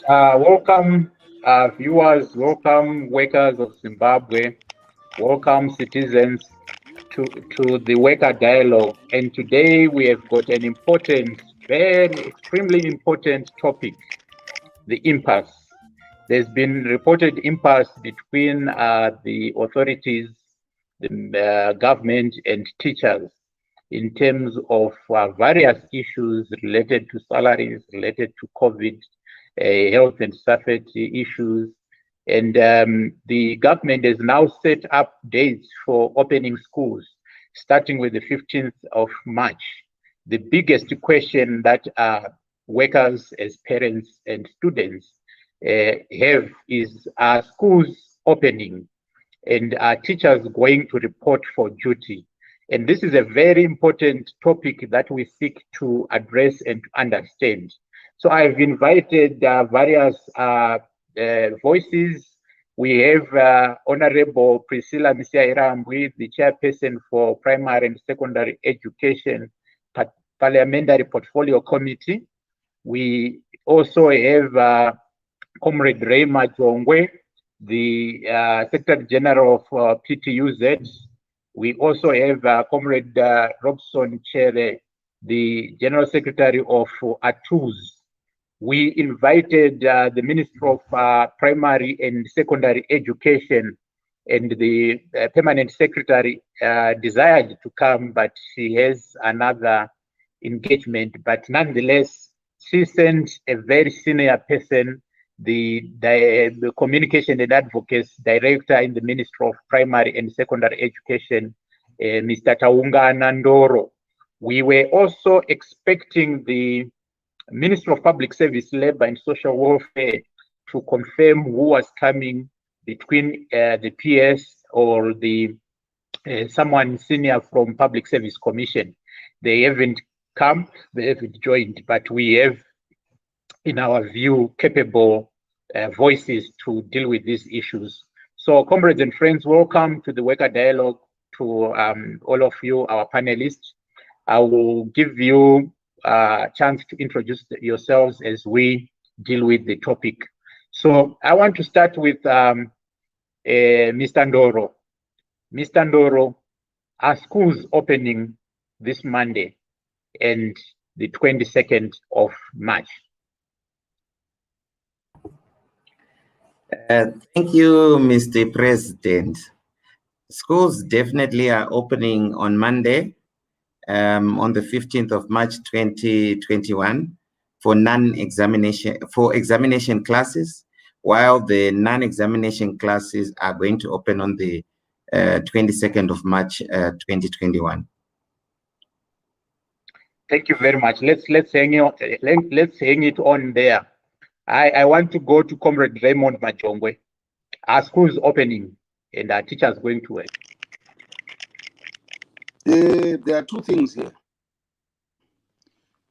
Welcome viewers, welcome workers of Zimbabwe, welcome citizens to the Worker Dialogue. And today we have got an important, extremely important topic, the impasse. There's been reported impasse between the authorities, the government and teachers in terms of various issues related to salaries, related to COVID, health and safety issues. And the government has now set up dates for opening schools, starting with the 15th of March. The biggest question that workers as parents and students have is, are schools opening and are teachers going to report for duty? And this is a very important topic that we seek to address and to understand. So I've invited various voices. We have Honorable Priscilla Misiairambwi, the chairperson for Primary and Secondary Education Parliamentary Portfolio Committee. We also have Comrade Ray Majongwe, the Secretary General of PTUZ. We also have Comrade Robson Chere, the General Secretary of ATUZ. We invited the Minister of Primary and Secondary Education, and the Permanent Secretary desired to come, but she has another engagement. But nonetheless, she sent a very senior person, the Communication and Advocacy Director in the Ministry of Primary and Secondary Education, Mr. Taunga Nandoro. We were also expecting the Minister of Public Service, Labor and Social Welfare to confirm who was coming between the PS or the someone senior from Public Service Commission. They haven't come, they haven't joined, but we have, in our view, capable voices to deal with these issues. So comrades and friends, welcome to the Worker Dialogue, to all of you, our panelists. I will give you a chance to introduce yourselves as we deal with the topic. So I want to start with Mr. Ndoro. Mr. Ndoro, are schools opening this Monday and the 22nd of March? Thank you, Mr. President. Schools definitely are opening on Monday, on the 15th of March 2021 for examination classes, while the non-examination classes are going to open on the 22nd of March 2021. Thank you very much. Let's hang it on there. I want to go to Comrade Raymond Majongwe. Are schools opening and are teachers going to work? There are two things here.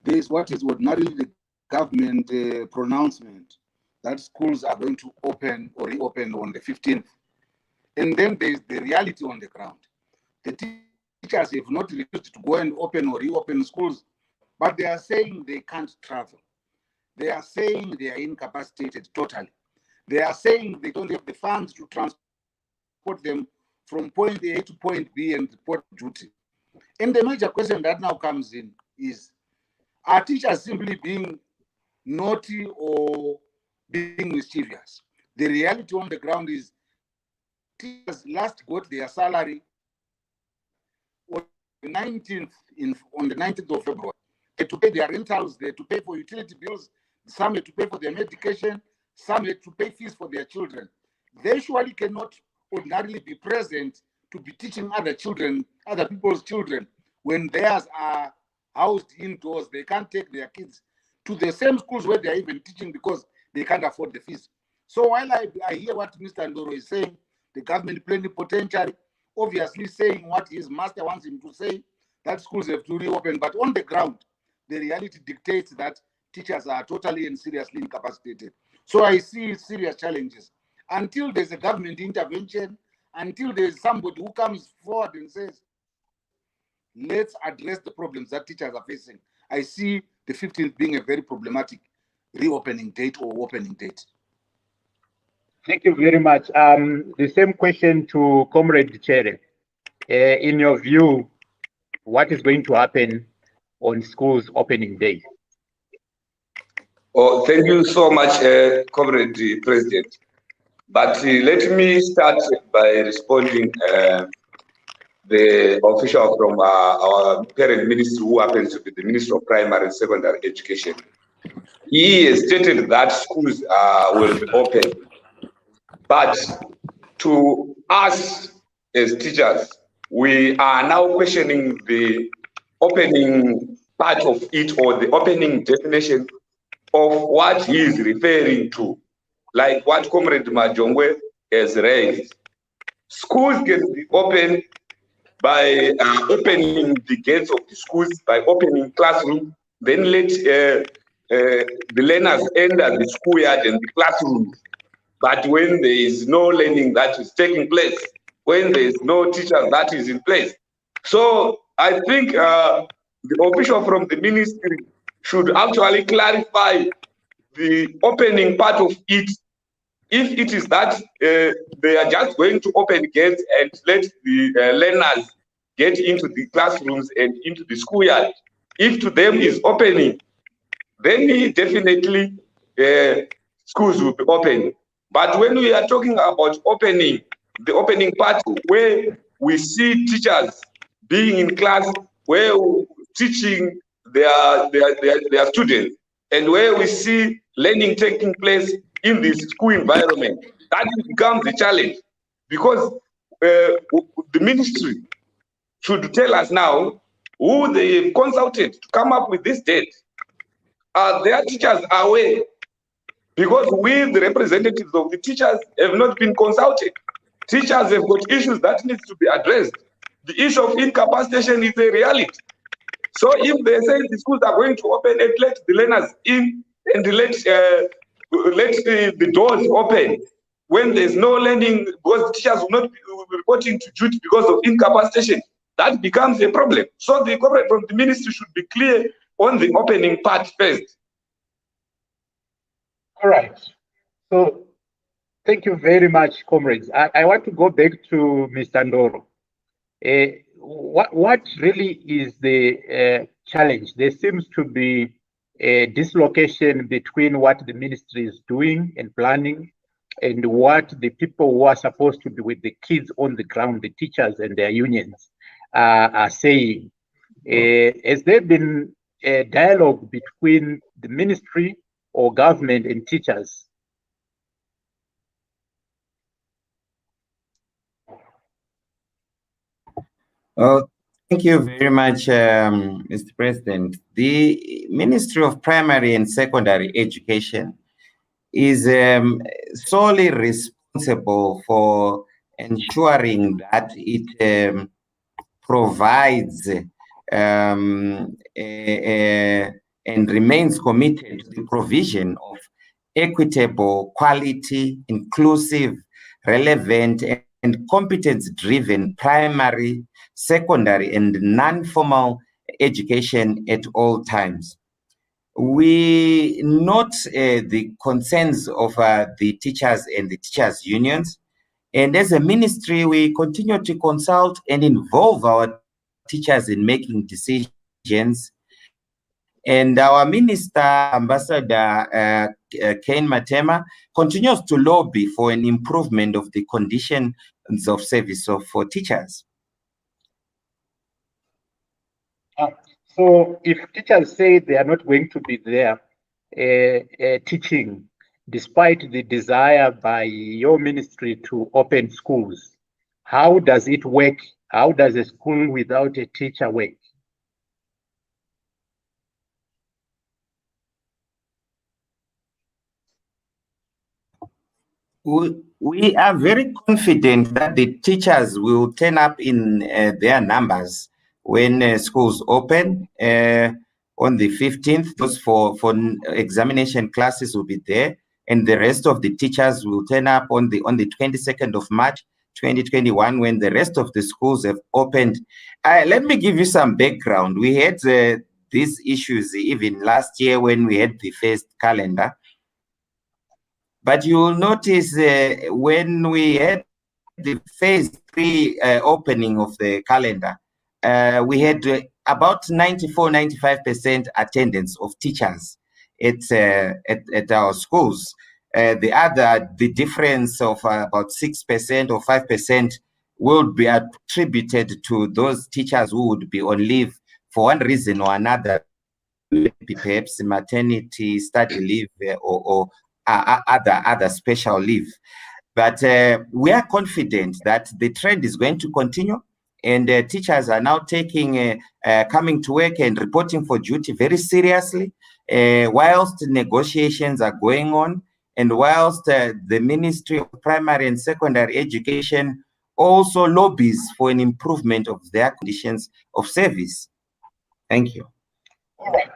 There is what is ordinarily the government pronouncement that schools are going to open or reopen on the 15th. And then there is the reality on the ground. The teachers have not refused to go and open or reopen schools, but they are saying they can't travel. They are saying they are incapacitated totally. They are saying they don't have the funds to transport them from point A to point B and report duty. And the major question that now comes in is, are teachers simply being naughty or being mischievous? The reality on the ground is teachers last got their salary on the 19th of February. They had to pay their rentals, they had to pay for utility bills, some had to pay for their medication, some had to pay fees for their children. They surely cannot ordinarily be present to be teaching other children, other people's children, when theirs are housed indoors. They can't take their kids to the same schools where they're even teaching because they can't afford the fees. So while I hear what Mr. Ndoro is saying, the government plenipotentiary obviously saying what his master wants him to say, that schools have to reopen, but on the ground, the reality dictates that teachers are totally and seriously incapacitated. So I see serious challenges. Until there's a government intervention, until there's somebody who comes forward and says, let's address the problems that teachers are facing, I see the 15th being a very problematic reopening date or opening date. Thank you very much. The same question to Comrade Chere. In your view, what is going to happen on schools opening day? Oh, thank you so much, Comrade President. But let me start by responding the official from our parent ministry, who happens to be the Minister of Primary and Secondary Education. He has stated that schools will be open. But to us as teachers, we are now questioning the opening part of it, or the opening definition of what he is referring to, like what Comrade Majongwe has raised. Schools can be open by opening the gates of the schools, by opening classrooms, then let the learners enter the schoolyard and the classrooms. But when there is no learning that is taking place, when there is no teacher that is in place. So I think the official from the ministry should actually clarify the opening part of it. If it is that they are just going to open gates and let the learners get into the classrooms and into the schoolyard, if to them is opening, then definitely schools will be open. But when we are talking about opening, the opening part where we see teachers being in class, where teaching their students, and where we see learning taking place in this school environment, that becomes a challenge, because the ministry should tell us now who they consulted to come up with this date. Are their teachers aware? Because we, the representatives of the teachers, have not been consulted. Teachers have got issues that need to be addressed. The issue of incapacitation is a reality. So if they say the schools are going to open and let the learners in and let the doors open, when there's no learning, because teachers will not be reporting to duty because of incapacitation, that becomes a problem. So the corporate from the ministry should be clear on the opening part first. All right. So thank you very much, comrades. I want to go back to Mr. Ndoro. What really is the challenge? There seems to be a dislocation between what the ministry is doing and planning and what the people who are supposed to be with the kids on the ground, the teachers and their unions, are saying. Has there been a dialogue between the ministry or government and teachers? Oh, thank you very much, Mr. President. The Ministry of Primary and Secondary Education is solely responsible for ensuring that it provides and remains committed to the provision of equitable, quality, inclusive, relevant, and competence-driven primary, secondary, and non-formal education at all times. We note the concerns of the teachers and the teachers' unions. And as a ministry, we continue to consult and involve our teachers in making decisions. And our minister, Ambassador Kane Matema, continues to lobby for an improvement of the conditions of service for teachers. So if teachers say they are not going to be there teaching, despite the desire by your ministry to open schools, how does it work? How does a school without a teacher work? We are very confident that the teachers will turn up in their numbers when schools open on the 15th. Those for examination classes will be there, and the rest of the teachers will turn up on the 22nd of March 2021 when the rest of the schools have opened. Let me give you some background. We had these issues even last year when we had the first calendar. But you will notice when we had the phase 3 opening of the calendar, we had about 94-95% attendance of teachers at our schools. The difference of about 6% or 5% will be attributed to those teachers who would be on leave for one reason or another, perhaps maternity, study leave, or other special leave. But we are confident that the trend is going to continue, and teachers are now coming to work and reporting for duty very seriously, whilst negotiations are going on, and whilst the Ministry of Primary and Secondary Education also lobbies for an improvement of their conditions of service. Thank you. All right.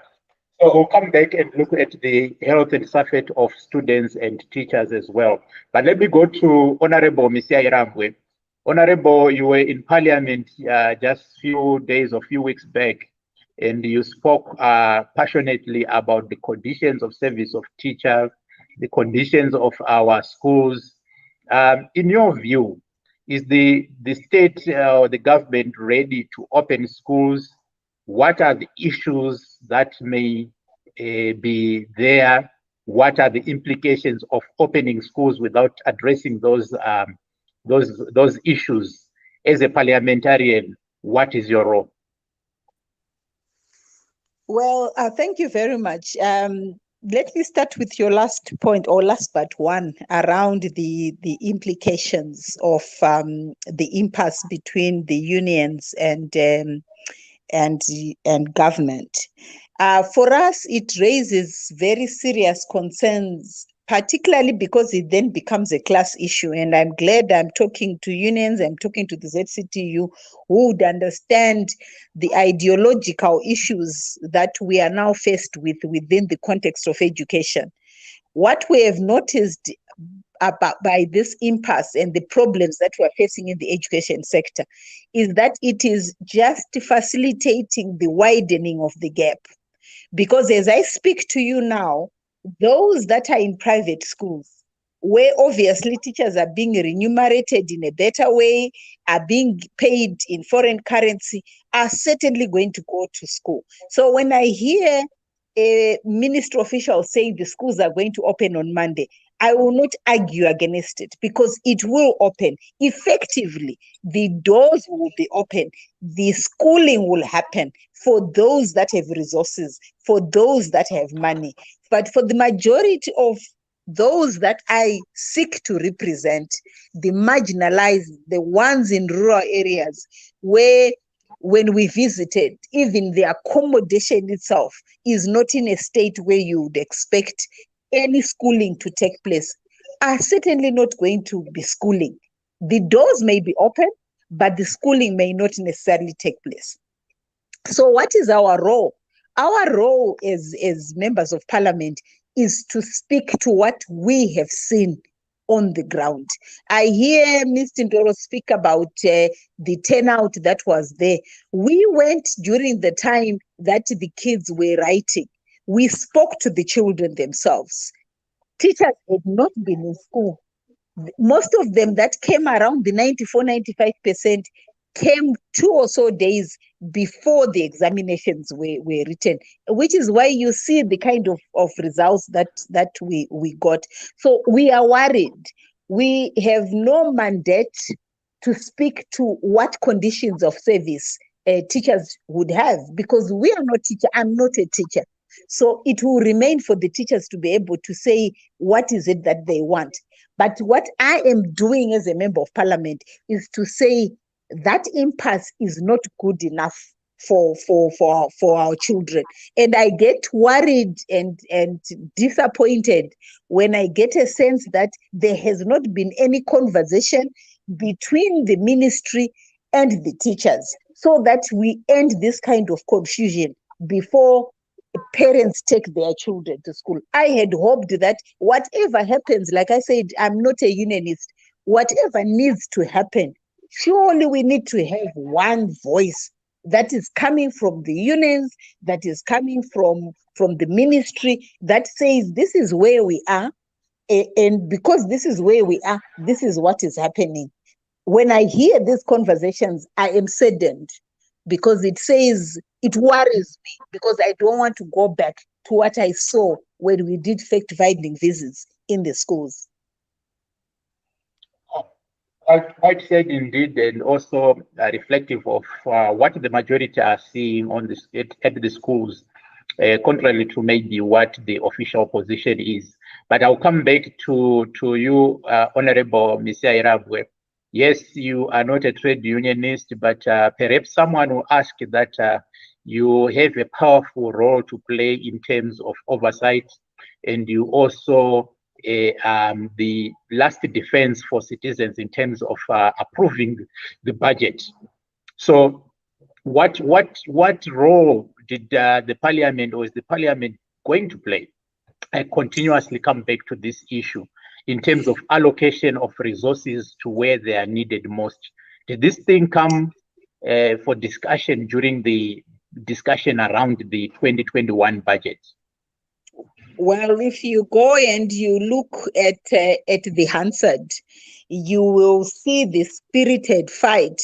So we'll come back and look at the health and safety of students and teachers as well. But let me go to Honorable Misia Irambwe. Honorable, you were in Parliament just few weeks back, and you spoke passionately about the conditions of service of teachers, the conditions of our schools. In your view, is the state or the government ready to open schools? What are the issues that may be there? What are the implications of opening schools without addressing those issues? As a parliamentarian, what is your role? Well, thank you very much. Let me start with your last point, or last but one, around the implications of the impasse between the unions and government. For us, it raises very serious concerns, particularly because it then becomes a class issue. And I'm glad I'm talking to unions, I'm talking to the ZCTU, who would understand the ideological issues that we are now faced with within the context of education. What we have noticed by this impasse and the problems that we are facing in the education sector is that it is just facilitating the widening of the gap. Because as I speak to you now, those that are in private schools, where obviously teachers are being remunerated in a better way, are being paid in foreign currency, are certainly going to go to school. So when I hear a ministry official saying the schools are going to open on Monday, I will not argue against it, because it will open. Effectively, the doors will be open. The schooling will happen for those that have resources, for those that have money. But for the majority of those that I seek to represent, the marginalized, the ones in rural areas, where when we visited, even the accommodation itself is not in a state where you would expect any schooling to take place are certainly not going to be schooling. The doors may be open, but the schooling may not necessarily take place. So what is our role? Our role as members of parliament is to speak to what we have seen on the ground. I hear Mr. Ndoro speak about the turnout that was there. We went during the time that the kids were writing. We spoke to the children themselves. Teachers had not been in school. Most of them that came around, the 94-95%, came 2 or so days before the examinations were written, which is why you see the kind of results that we got. So we are worried. We have no mandate to speak to what conditions of service teachers would have, because we are not teachers. I'm not a teacher. So it will remain for the teachers to be able to say what is it that they want. But what I am doing as a member of parliament is to say that impasse is not good enough for our children. And I get worried and disappointed when I get a sense that there has not been any conversation between the ministry and the teachers, so that we end this kind of confusion before parents take their children to school. I had hoped that whatever happens, like I said, I'm not a unionist, whatever needs to happen, surely we need to have one voice that is coming from the unions, that is coming from the ministry, that says this is where we are, and because this is where we are, this is what is happening. When I hear these conversations, I am saddened, because it worries me, because I don't want to go back to what I saw when we did fact-finding visits in the schools. Quite said indeed, and also reflective of what the majority are seeing on at the schools, contrary to maybe what the official position is. But I'll come back to you, Honorable Mr. Irabwe. Yes, you are not a trade unionist, but perhaps someone will ask that you have a powerful role to play in terms of oversight, and you also the last defense for citizens in terms of approving the budget. So what role did the parliament, or is the parliament going to play? I continuously come back to this issue in terms of allocation of resources to where they are needed most. Did this thing come for discussion during the discussion around the 2021 budget? Well, if you go and you look at the Hansard, you will see the spirited fight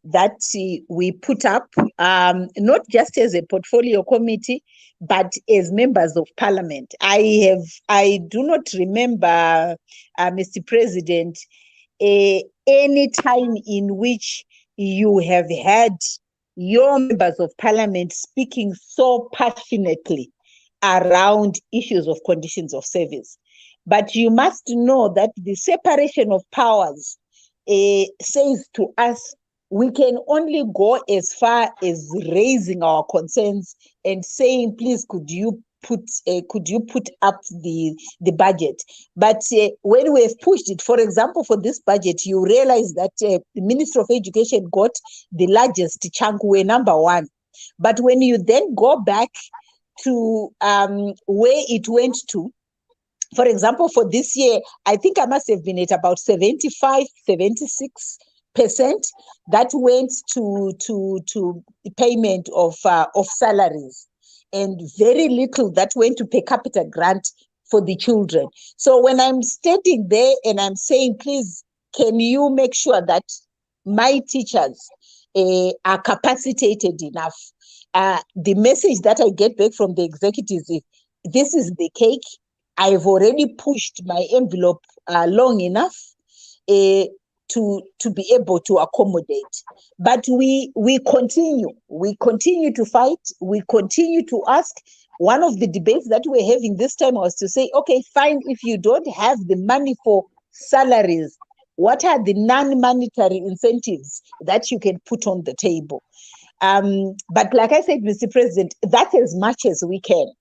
that we put up, not just as a portfolio committee, but as members of parliament. I do not remember, Mr. President, any time in which you have had your members of parliament speaking so passionately around issues of conditions of service. But you must know that the separation of powers says to us, we can only go as far as raising our concerns and saying, please, could you put up the budget? But when we have pushed it, for example, for this budget, you realize that the Minister of Education got the largest chunk, we're number 1. But when you then go back to where it went to, for example, for this year, I think I must have been at about 75, 76% that went to payment of salaries, and very little that went to per capita grant for the children. So when I'm standing there and I'm saying, please, can you make sure that my teachers are capacitated enough? The message that I get back from the executives is, this is the cake. I've already pushed my envelope long enough to be able to accommodate. But we continue to fight. We continue to ask. One of the debates that we're having this time was to say, okay, fine, if you don't have the money for salaries, what are the non-monetary incentives that you can put on the table? But like I said, Mr. President, that's as much as we can.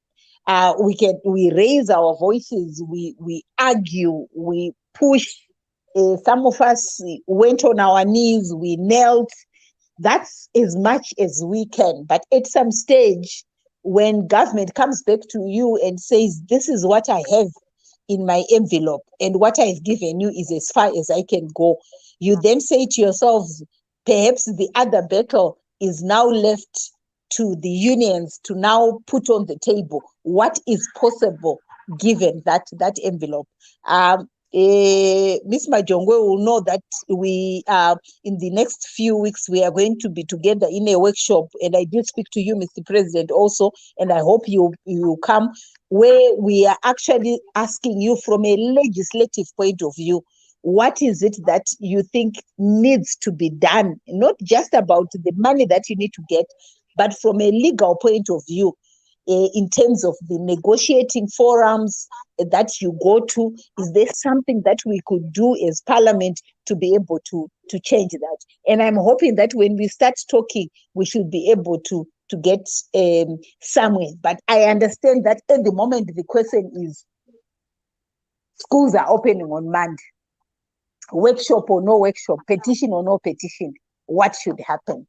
we raise our voices, we argue, we push. Some of us went on our knees, we knelt. That's as much as we can. But at some stage, when government comes back to you and says, this is what I have in my envelope, and what I've given you is as far as I can go, you then say to yourselves, perhaps the other battle is now left to the unions to now put on the table what is possible given that envelope. Ms. Majongwe will know that we in the next few weeks we are going to be together in a workshop, and I did speak to you, Mr. President, also, and I hope you come, where we are actually asking you from a legislative point of view, what is it that you think needs to be done? Not just about the money that you need to get, but from a legal point of view, in terms of the negotiating forums that you go to. Is there something that we could do as Parliament to be able to change that? And I'm hoping that when we start talking, we should be able to get somewhere. But I understand that at the moment the question is, schools are opening on Monday. Workshop or no workshop, petition or no petition, what should happen?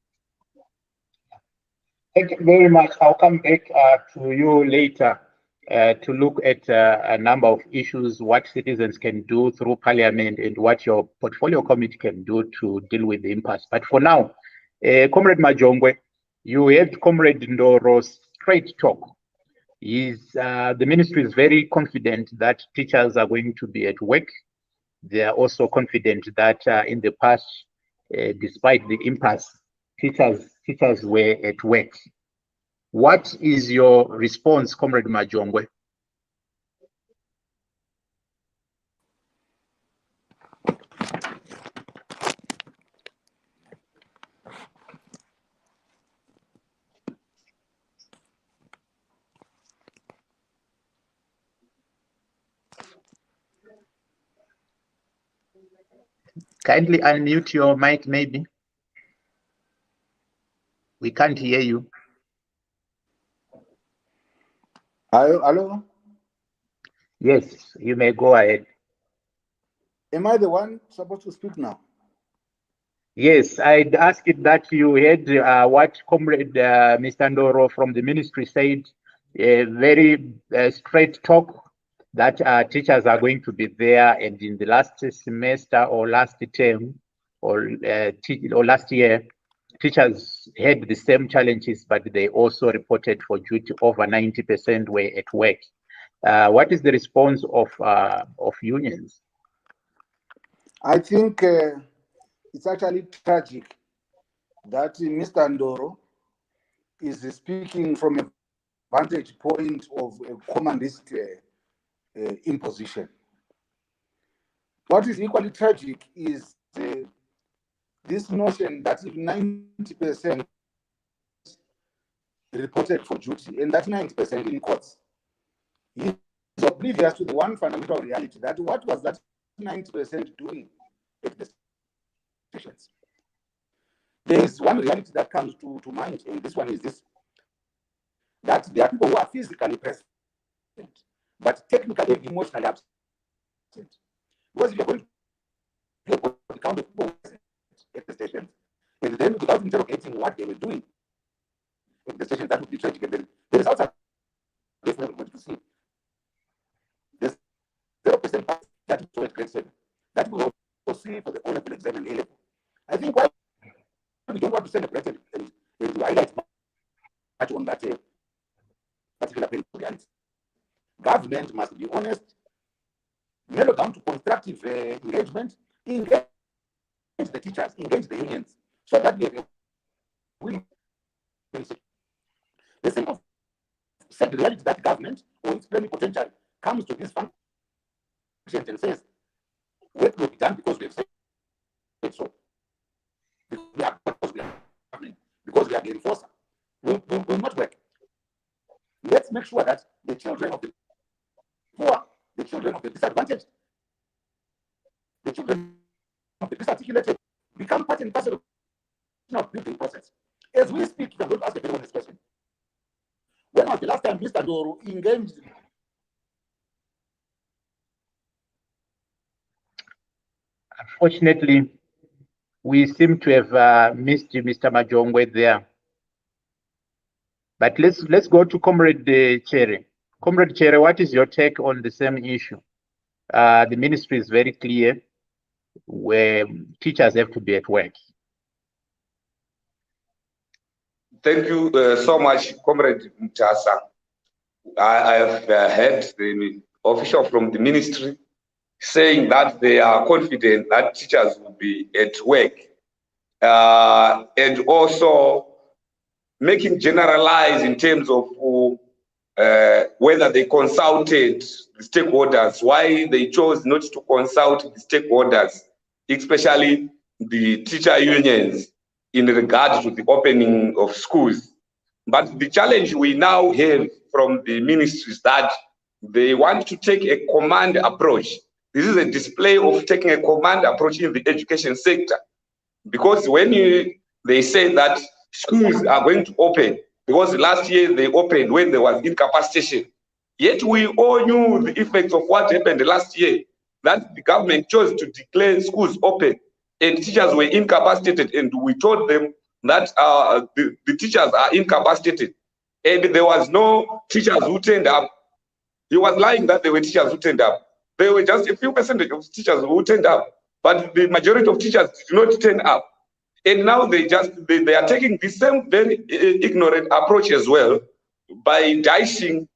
Thank you very much. I'll come back to you later to look at a number of issues, what citizens can do through Parliament and what your portfolio committee can do to deal with the impasse. But for now, Comrade Majongwe, you had Comrade Ndoro's straight talk. The ministry is very confident that teachers are going to be at work. They are also confident that in the past, despite the impasse, teachers were at work. What is your response, Comrade Majongwe? Kindly unmute your mic, maybe. We can't hear you. Hello? Yes, you may go ahead. Am I the one supposed to speak now? Yes, I'd ask it that you heard what Comrade Mr. Ndoro from the ministry said, a very straight talk that teachers are going to be there, and in the last semester or last term or last year, teachers had the same challenges, but they also reported for duty. Over 90% were at work. What is the response of unions? I think it's actually tragic that Mr. Ndoro is speaking from a vantage point of a commandist imposition. What is equally tragic is this notion that if 90% reported for duty and that 90% in courts, he is oblivious to the one fundamental reality that what was that 90% doing at the stations? There is one reality that comes to mind, and this one is this: that there are people who are physically present, but technically and emotionally absent. Because if you're going to get the count of people at the stations, and then without interrogating what they were doing at the stations, that would be tragic. And then the results are this for everybody to see. There's 0% that is at grade 7. That we also see for the O-level exam and A-level. I think why we don't want to celebrate and to highlight much on that particular reality. Government must be honest, narrow down to constructive engagement, engage the teachers, engage the unions, so that we have a willing. The same of said reality that government or its plenipotentiary comes to this function and says, work will be done because we have said so. Because we are the enforcer. Will not work. Let's make sure that the children of the poor, the children of the disadvantaged, the children of the disarticulated become part and parcel of the building process. As we speak, I'm going to ask a very honest question. When when was the last time Mr. Doro engaged? Unfortunately, we seem to have missed Mr. Majongwe there. But let's go to Comrade Chere. Comrade Chere, what is your take on the same issue? The ministry is very clear where teachers have to be at work. Thank you so much, Comrade Mtasa. I have heard the official from the ministry saying that they are confident that teachers will be at work, and also making generalize in terms of whether they consulted the stakeholders, why they chose not to consult the stakeholders, especially the teacher unions, in regard to the opening of schools. But the challenge we now have from the ministry is that they want to take a command approach. This is a display of taking a command approach in the education sector. Because when they say that schools are going to open, because last year they opened when there was incapacitation, yet we all knew the effects of what happened last year, that the government chose to declare schools open and teachers were incapacitated, and we told them that the teachers are incapacitated, and there was no teachers who turned up. He was lying that there were teachers who turned up. There were just a few percentage of teachers who turned up, but the majority of teachers did not turn up. And now they are taking the same very ignorant approach as well, by dicing,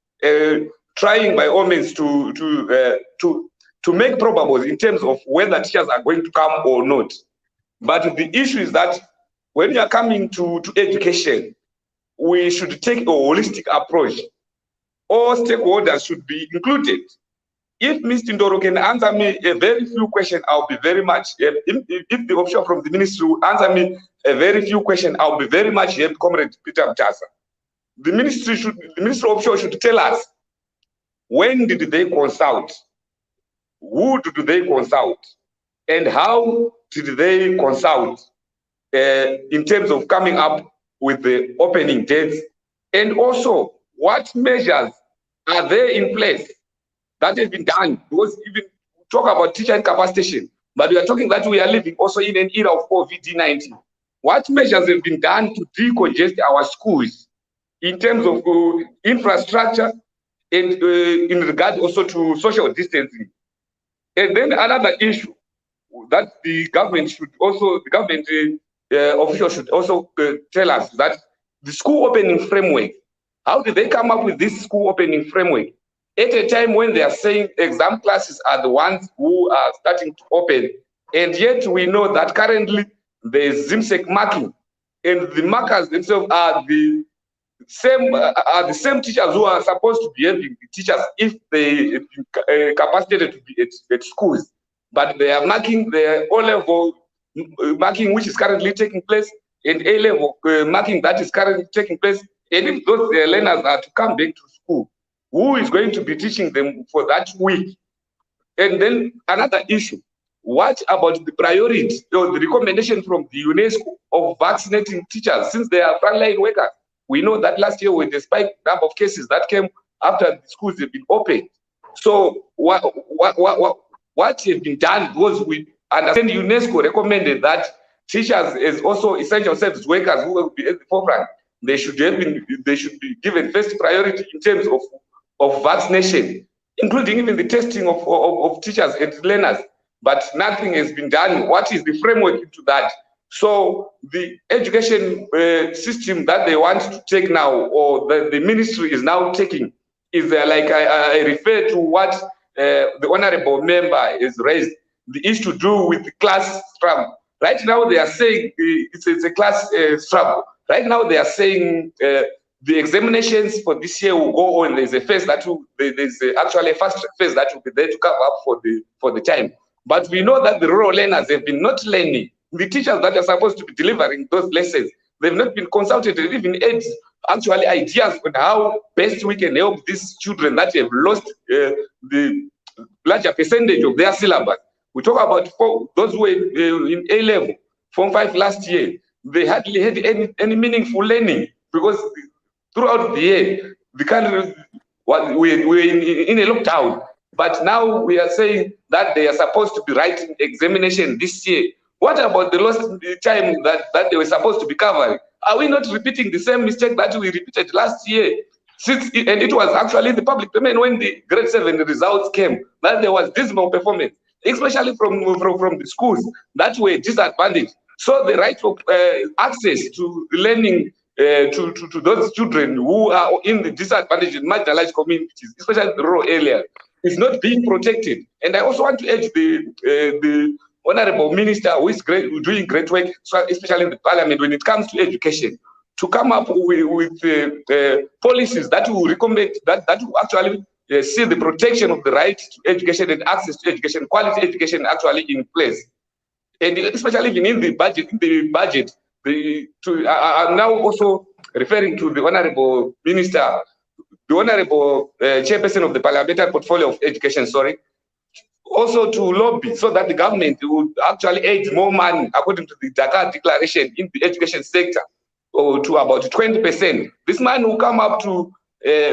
trying by all means to make probables in terms of whether teachers are going to come or not. But the issue is that when you are coming to education, we should take a holistic approach. All stakeholders should be included. If Mr. Ndoro can answer me a very few questions, I'll be very much, if the official from the ministry will answer me a very few questions, I'll be very much helped, Comrade Peter Mtasa. The ministry official should tell us, when did they consult? Who did they consult? And how did they consult in terms of coming up with the opening dates? And also, what measures are there in place that has been done? Because even talk about teacher incapacitation, but we are talking that we are living also in an era of COVID-19. What measures have been done to decongest our schools in terms of infrastructure and in regard also to social distancing? And then another issue that the government should also, the government officials should also tell us that the school opening framework, how did they come up with this school opening framework at a time when they are saying exam classes are the ones who are starting to open, and yet we know that currently there is ZIMSEC marking, and the markers themselves are the same teachers who are supposed to be helping the teachers if they capacitated to be at schools, but they are marking the O-level marking which is currently taking place, and A-level marking that is currently taking place. And if those learners are to come back to school, who is going to be teaching them for that week? And then another issue, what about the priority or the recommendation from the UNESCO of vaccinating teachers since they are frontline workers? We know that last year with the spike number of cases that came after the schools have been opened. So what has been done was, we understand UNESCO recommended that teachers as also essential service workers who will be at the forefront, they should be given first priority in terms of vaccination, including even the testing of teachers and learners. But nothing has been done. What is the framework into that? So the education system that they want to take now, or the ministry is now taking, is like I refer to what the honorable member has raised, the issue to do with the class struggle. Right now they are saying it's a class struggle. Right now they are saying the examinations for this year will go on. There's a phase that there's actually a first phase that will be there to cover up for the time. But we know that the rural learners have been not learning. The teachers that are supposed to be delivering those lessons, they've not been consulted, even aids actually ideas on how best we can help these children that have lost the larger percentage of their syllabus. We talk about those who were in A-level, Form 5 last year, they hardly had any meaningful learning, because throughout the year, the country, we're in a lockdown, but now we are saying that they are supposed to be writing examination this year. What about the lost time that they were supposed to be covering? Are we not repeating the same mistake that we repeated last year? And it was actually the public domain when the grade 7 results came, that there was dismal performance, especially from the schools that were disadvantaged. So the right of access to learning to those children who are in the disadvantaged and marginalized communities, especially the rural area, is not being protected. And I also want to urge the honorable minister who is doing great work, especially in the parliament when it comes to education, to come up with policies that will recommend, that will actually see the protection of the right to education and access to education, quality education actually in place. And especially even in the budget, I'm now also referring to the honorable minister, the honorable chairperson of the parliamentary portfolio of education, sorry, also to lobby so that the government would actually aid more money, according to the Dakar Declaration, in the education sector, to about 20%. This money will come up to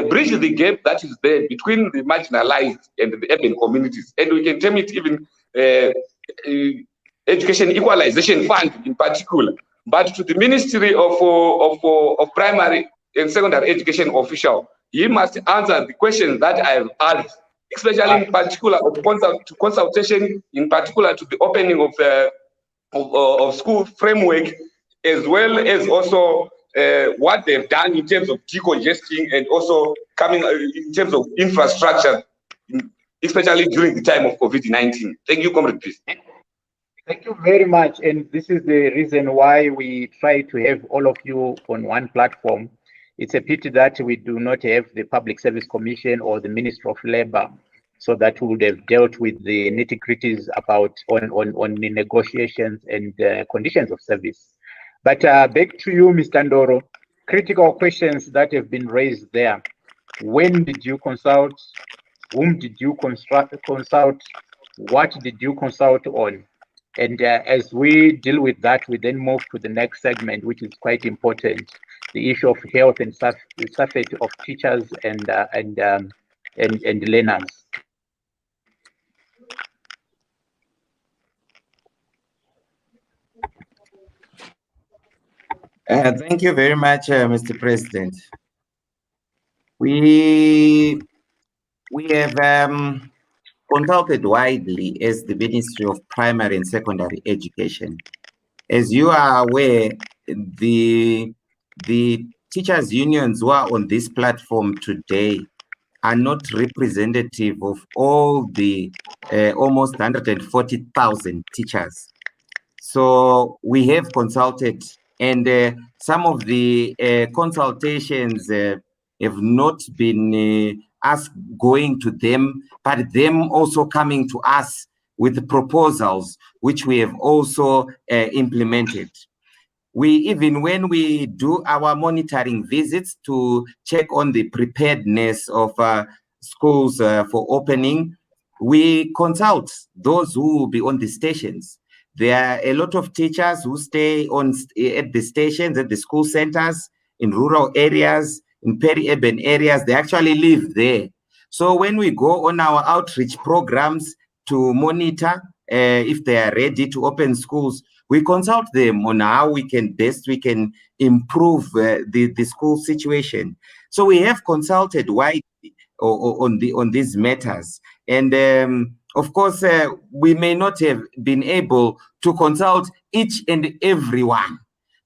bridge the gap that is there between the marginalized and the urban communities. And we can term it even Education Equalization Fund in particular. But to the Ministry of Primary and Secondary Education official, he must answer the questions that I have asked, especially in particular to consultation, in particular to the opening of school framework, as well as also what they've done in terms of decongesting and also coming in terms of infrastructure, especially during the time of COVID-19. Thank you, Comrade, please. Thank you very much. And this is the reason why we try to have all of you on one platform. It's a pity that we do not have the Public Service Commission or the Ministry of Labor, so that we would have dealt with the nitty-gritties about on the negotiations and conditions of service. But back to you, Mr. Ndoro. Critical questions that have been raised there. When did you consult? Whom did you consult? What did you consult on? And as we deal with that, we then move to the next segment, which is quite important, the issue of health and safety of teachers and learners. Thank you very much, Mr. President. We have consulted widely as the Ministry of Primary and Secondary Education. As you are aware, the teachers' unions who are on this platform today are not representative of all the almost 140,000 teachers. So we have consulted, and some of the consultations have not been us going to them, but them also coming to us with proposals, which we have also implemented. Even when we do our monitoring visits to check on the preparedness of schools for opening, we consult those who will be on the stations. There are a lot of teachers who stay at the stations, at the school centers, in rural areas, in peri-urban areas. They actually live there. So when we go on our outreach programs to monitor if they are ready to open schools, we consult them on how we can improve the school situation. So we have consulted widely on these matters. And of course, we may not have been able to consult each and every one,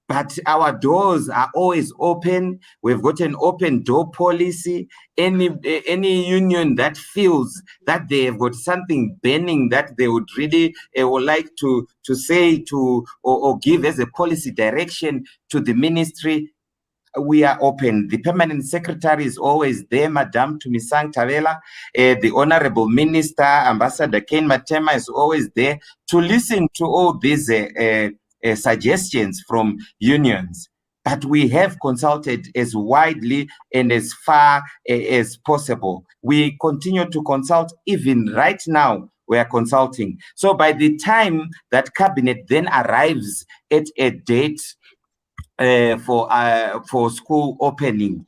but our doors are always open. We've got an open door policy. Any union that feels that they have got something burning that they would really would like to say or give as a policy direction to the ministry, we are open. The permanent secretary is always there, Madam Tumisang Tavela. The Honorable Minister, Ambassador Ken Matema, is always there to listen to all these suggestions from unions. But we have consulted as widely and as far as possible. We continue to consult. Even right now, we are consulting. So by the time that cabinet then arrives at a date for schools opening,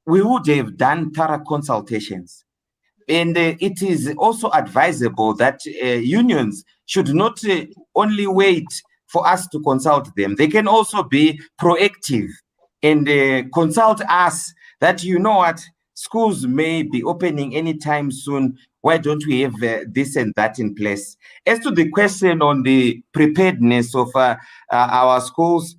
we would have done thorough consultations. And it is also advisable that unions should not only wait for us to consult them. They can also be proactive and consult us that, you know what, schools may be opening anytime soon. Why don't we have this and that in place? As to the question on the preparedness of our schools,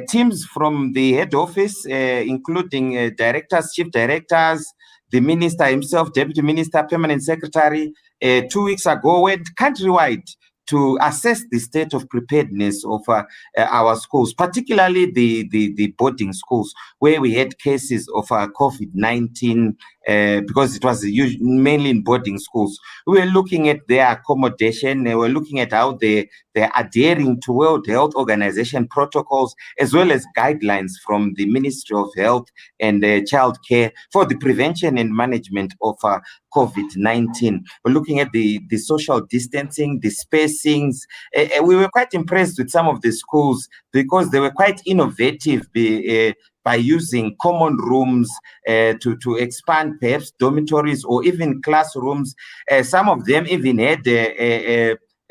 teams from the head office, including directors, chief directors, the minister himself, deputy minister, permanent secretary, 2 weeks ago went countrywide to assess the state of preparedness of our schools, particularly the boarding schools, where we had cases of COVID-19 because it was mainly in boarding schools. We were looking at their accommodation, we were looking at how they're adhering to World Health Organization protocols, as well as guidelines from the Ministry of Health and Child Care for the prevention and management of COVID-19. We're looking at the social distancing, the spacings. We were quite impressed with some of the schools because they were quite innovative by using common rooms to expand perhaps dormitories or even classrooms. Some of them even had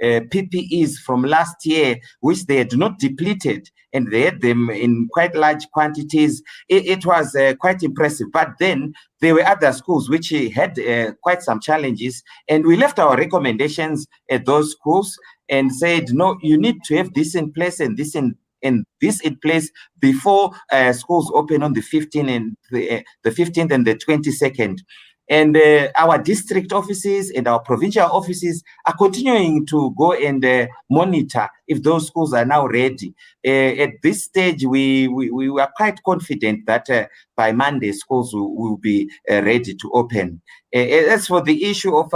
PPEs from last year, which they had not depleted, and they had them in quite large quantities. It was quite impressive. But then there were other schools which had quite some challenges, and we left our recommendations at those schools and said, no, you need to have this in place and this in place before schools open on the 15th and the 15th and the 22nd. And our district offices and our provincial offices are continuing to go and monitor if those schools are now ready. At this stage, we are quite confident that by Monday, schools will be ready to open. As for the issue of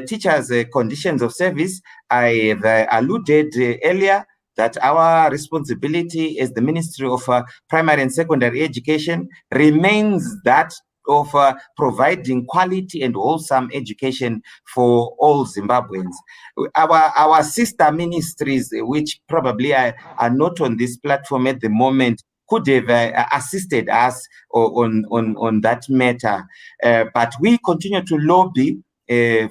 teachers' conditions of service, I have alluded earlier that our responsibility as the Ministry of Primary and Secondary Education remains that of providing quality and wholesome education for all Zimbabweans. Our sister ministries, which probably are not on this platform at the moment, could have assisted us on that matter. But we continue to lobby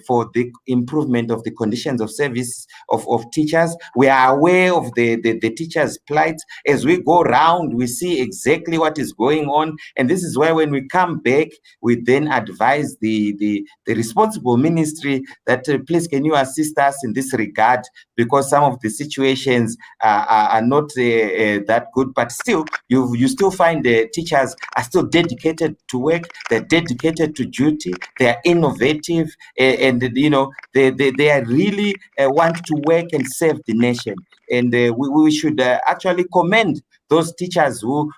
for the improvement of the conditions of service of teachers. We are aware of the teachers' plight. As we go around, we see exactly what is going on. And this is why when we come back, we then advise the responsible ministry that please can you assist us in this regard, because some of the situations are not that good. But still, you still find the teachers are still dedicated to work. They're dedicated to duty. They are innovative. And you know they are really want to work and serve the nation, and we should actually commend those teachers who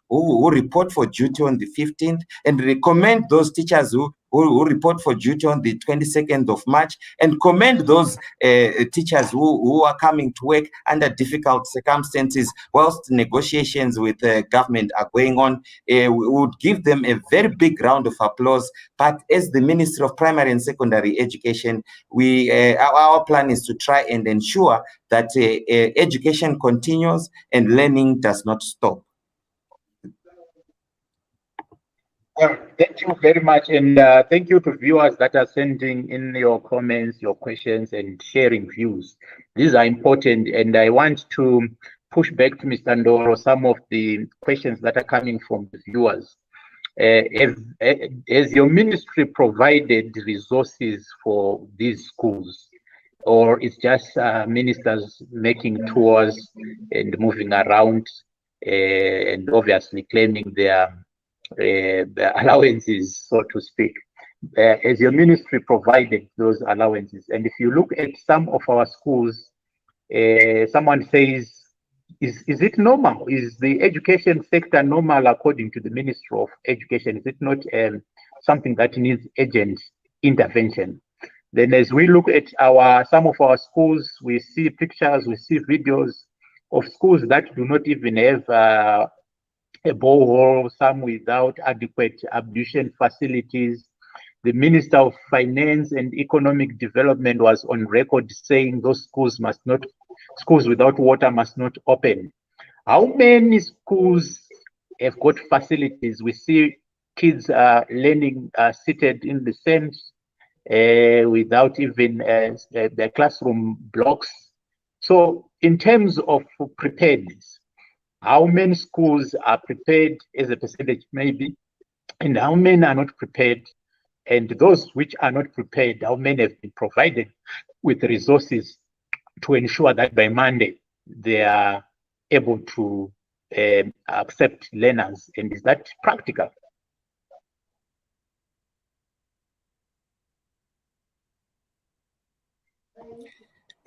report for duty on the 15th, and recommend those teachers who report for duty on the 22nd of March, and commend those teachers who are coming to work under difficult circumstances whilst negotiations with government are going on. We would give them a very big round of applause. But as the Ministry of Primary and Secondary Education, our plan is to try and ensure that education continues and learning does not stop. Well, thank you very much, and thank you to viewers that are sending in your comments, your questions, and sharing views. These are important, and I want to push back to Mr. Ndoro some of the questions that are coming from the viewers. Has your ministry provided resources for these schools, or it's just ministers making tours and moving around and obviously claiming their allowances, so to speak? Has your ministry provided those allowances? And if you look at some of our schools, someone says, is it normal? Is the education sector normal according to the Ministry of Education? Is it not something that needs urgent intervention? Then as we look at some of our schools, we see pictures, we see videos of schools that do not even have a borehole, some without adequate ablution facilities. The Minister of Finance and Economic Development was on record saying those schools without water must not open. How many schools have got facilities? We see kids are learning seated in the sand without even the classroom blocks. So in terms of preparedness, how many schools are prepared as a percentage maybe, and how many are not prepared? And those which are not prepared, how many have been provided with resources to ensure that by Monday they are able to accept learners? And is that practical?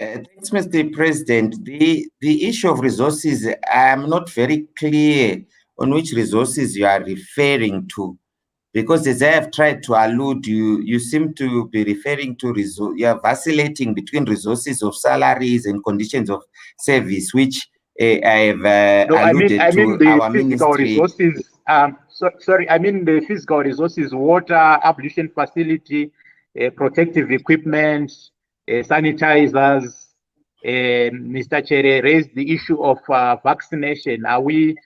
Thanks, Mr. President. The issue of resources, I'm not very clear on which resources you are referring to, because as I have tried to allude, you seem to be referring to you are vacillating between resources of salaries and conditions of service, which I have alluded I mean to the our physical ministry. resources. Sorry, I mean the physical resources: water, ablution facility, protective equipment, sanitizers. Mr. Chere raised the issue of vaccination. Are we,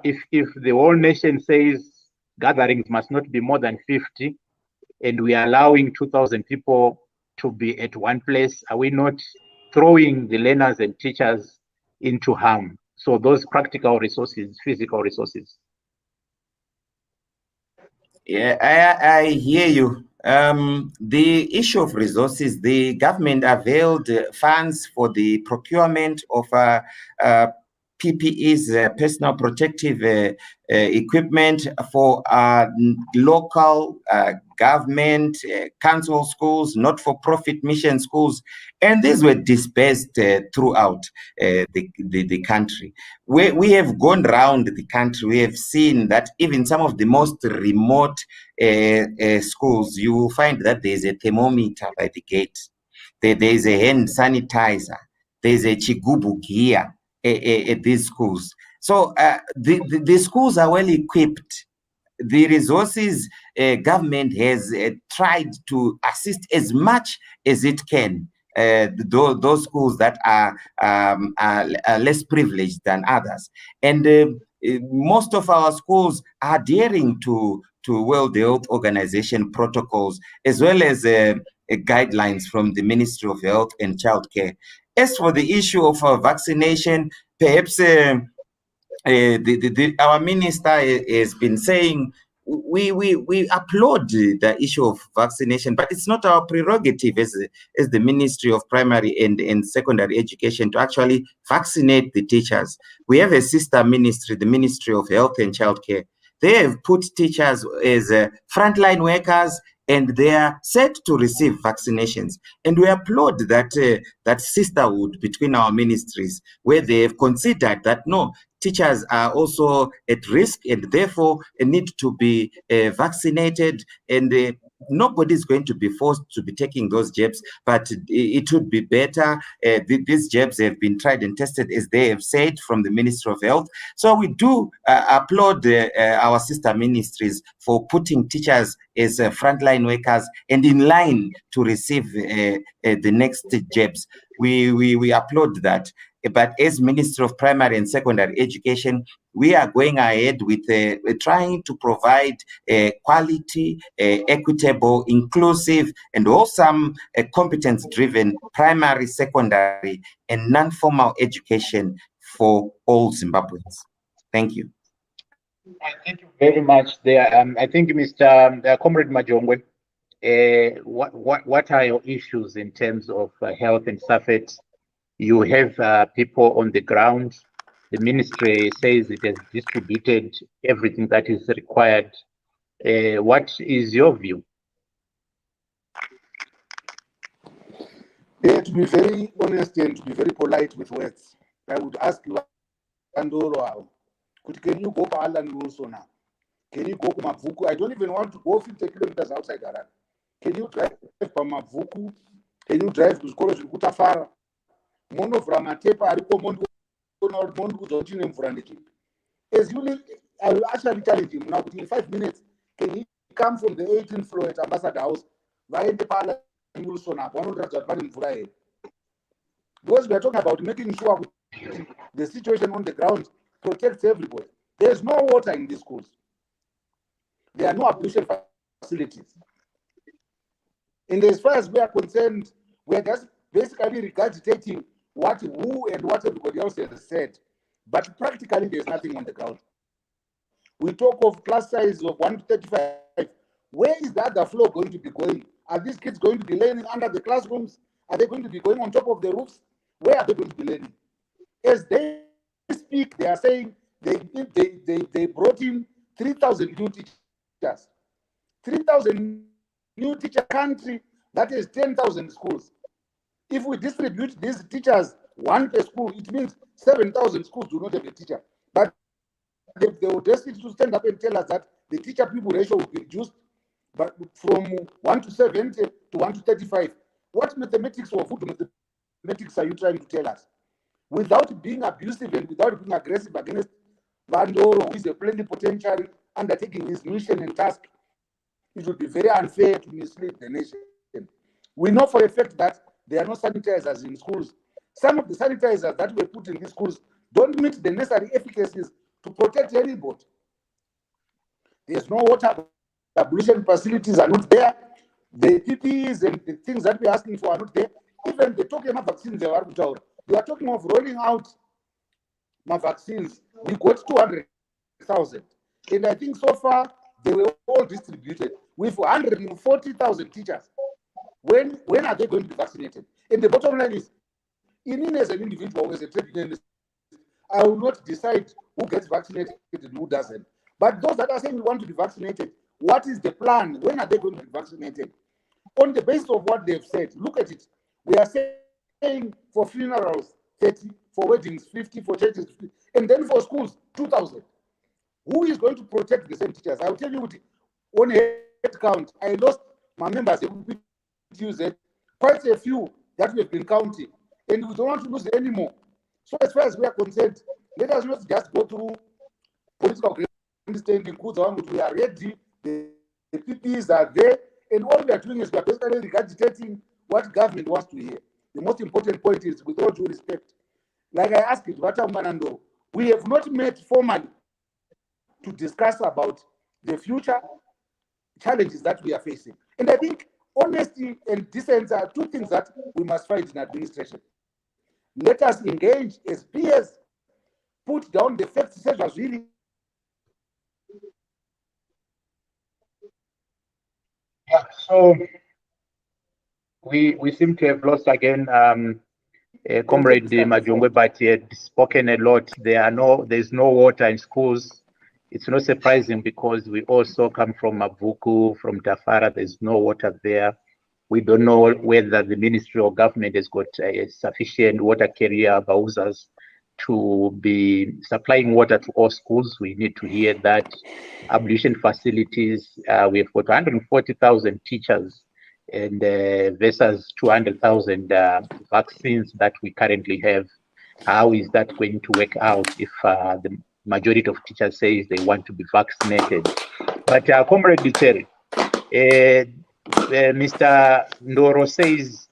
if the whole nation says gatherings must not be more than 50, and we are allowing 2,000 people to be at one place, are we not throwing the learners and teachers into harm? So those practical resources, physical resources. Yeah, I hear you. The issue of resources, the government availed funds for the procurement of PPEs, personal protective equipment for local government, council schools, not-for-profit mission schools, and these were dispersed throughout the country. We have gone around the country. We have seen that even some of the most remote schools, you will find that there's a thermometer by the gate. There's a hand sanitizer. There's a chigubu gear at these schools. So the schools are well equipped. The resources government has tried to assist as much as it can those schools that are less privileged than others. And most of our schools are adhering to World Health Organization protocols, as well as guidelines from the Ministry of Health and Childcare. As for the issue of vaccination, perhaps our minister has been saying we applaud the issue of vaccination, but it's not our prerogative as the Ministry of Primary and Secondary Education to actually vaccinate the teachers. We have a sister ministry, the Ministry of Health and Childcare. They have put teachers as frontline workers, and they are set to receive vaccinations. And we applaud that sisterhood between our ministries, where they have considered that no, teachers are also at risk and therefore need to be vaccinated, and nobody's going to be forced to be taking those jabs, but it would be better. These jabs have been tried and tested, as they have said, from the Ministry of Health. So we do applaud our sister ministries for putting teachers as frontline workers and in line to receive the next jabs. We applaud that. But as Minister of Primary and Secondary Education, we are going ahead with trying to provide quality, equitable, inclusive, and wholesome competence-driven primary, secondary, and non-formal education for all Zimbabweans. Thank you. Thank you very much. There, I think, Mr. Comrade Majongwe, what are your issues in terms of health and SAFET? You have people on the ground. The ministry says it has distributed everything that is required. What is your view? To be very honest and to be very polite with words, I would ask you, Andoro, can you go to Alan Wilson now? Can you go to Mavuku? I don't even want to go 50 kilometers outside Aran. Can you drive from Mavuku? Can you drive to Skolo Kutafara? Mono from Matepa, Aripo Mondu, as you live, I will actually challenge him now within 5 minutes. Can he come from the 18th floor at Ambassador House via the Pala Wilson up 100 in Friday? Because we are talking about making sure the situation on the ground protects everybody. There's no water in these schools. There are no ablution facilities. And as far as we are concerned, we are just basically regurgitating what who and what everybody else has said. But practically, there's nothing on the ground. We talk of class size of 1 to 35. Where is the other floor going to be going? Are these kids going to be learning under the classrooms? Are they going to be going on top of the roofs? Where are they going to be learning? As they speak, they are saying they brought in 3,000 new teachers. 3,000 new teacher country, that is 10,000 schools. If we distribute these teachers one per school, it means 7,000 schools do not have a teacher. But the audacity to stand up and tell us that the teacher pupil ratio will be reduced but from 1 to 70 to 1 to 35. What mathematics or food mathematics are you trying to tell us? Without being abusive and without being aggressive against Vandoro, who is a plenipotentiary undertaking his mission and task, it would be very unfair to mislead the nation. We know for a fact that there are no sanitizers in schools. Some of the sanitizers that were put in these schools don't meet the necessary efficacies to protect anybody. There's no water, ablution facilities are not there. The PPEs and the things that we're asking for are not there. Even the talking about vaccines, they are talking of rolling out my vaccines. We got 200,000. And I think so far, they were all distributed with 140,000 teachers. When are they going to be vaccinated? And the bottom line is, in as an individual, as a trade unionist, I will not decide who gets vaccinated and who doesn't. But those that are saying we want to be vaccinated, what is the plan? When are they going to be vaccinated? On the basis of what they've said, look at it. We are saying for funerals, 30, for weddings, 50, for churches, 50, and then for schools, 2,000. Who is going to protect the same teachers? I'll tell you, on head count, I lost my members, quite a few that we have been counting, and we don't want to lose any more. So as far as we are concerned, let us not just go through political understanding. We are ready, the PPs are there, and all we are doing is we are basically regurgitating what government wants to hear. The most important point is, with all due respect, like I asked it, we have not met formally to discuss about the future challenges that we are facing. And I think honesty and decency are two things that we must find in administration. Let us engage as peers, put down the facts, such as really. Yeah, so we seem to have lost again Comrade Majongwe, but he had spoken a lot. There's no water in schools. It's not surprising because we also come from Mavuku, from Tafara. There's no water there. We don't know whether the ministry or government has got sufficient water carrier Bauzas to be supplying water to all schools. We need to hear that. Ablution facilities, we have got 140,000 teachers and versus 200,000 vaccines that we currently have. How is that going to work out if the majority of teachers say they want to be vaccinated? But Comrade Diteri, Mr. Ndoro says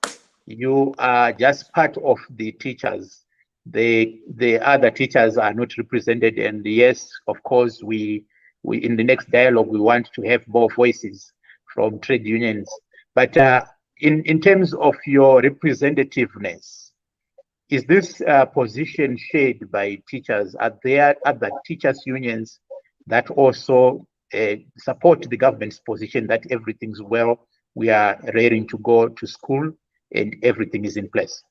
you are just part of the teachers. The other teachers are not represented, and yes, of course, we in the next dialogue we want to have more voices from trade unions. But in terms of your representativeness, is this position shared by teachers? Are there other teachers' unions that also support the government's position that everything's well, we are ready to go to school, and everything is in place?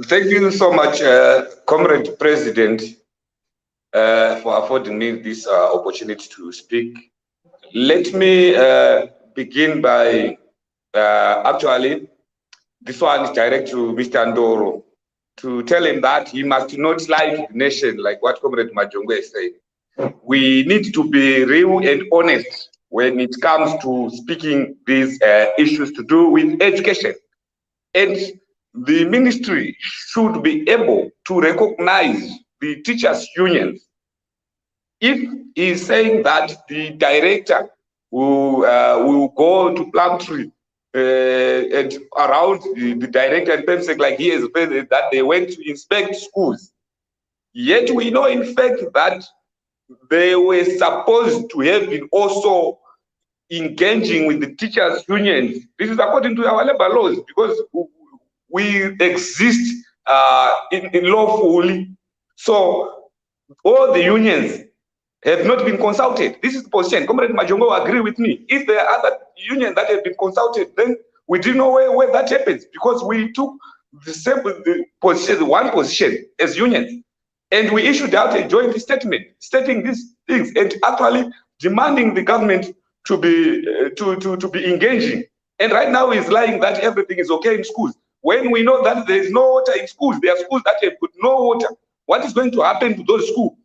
Thank you so much, Comrade President, for affording me this opportunity to speak. Let me begin by actually, this one is direct to Mr. Ndoro, to tell him that he must not lie to the nation, like what Comrade Majongwe is saying. We need to be real and honest when it comes to speaking these issues to do with education. And the ministry should be able to recognize the teachers' unions. If he's saying that the director will go to Plumtree and around the director and Pensec, like he has said that they went to inspect schools. Yet we know in fact that they were supposed to have been also engaging with the teachers' unions. This is according to our labor laws, because we exist in lawfully. So all the unions have not been consulted. This is the position. Comrade Majongo will agree with me. If there are other unions that have been consulted, then we didn't know where that happens, because we took the same position, one position as unions. And we issued out a joint statement stating these things and actually demanding the government to be engaging. And right now he's lying that everything is okay in schools. When we know that there is no water in schools, there are schools that have put no water. What is going to happen to those schools?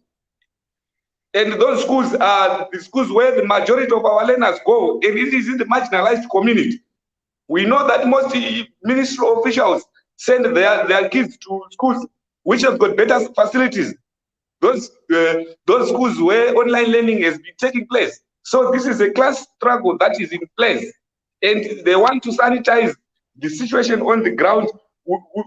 And those schools are the schools where the majority of our learners go, and it is in the marginalized community. We know that most ministerial officials send their kids to schools which have got better facilities. Those schools where online learning has been taking place. So this is a class struggle that is in place, and they want to sanitize the situation on the ground,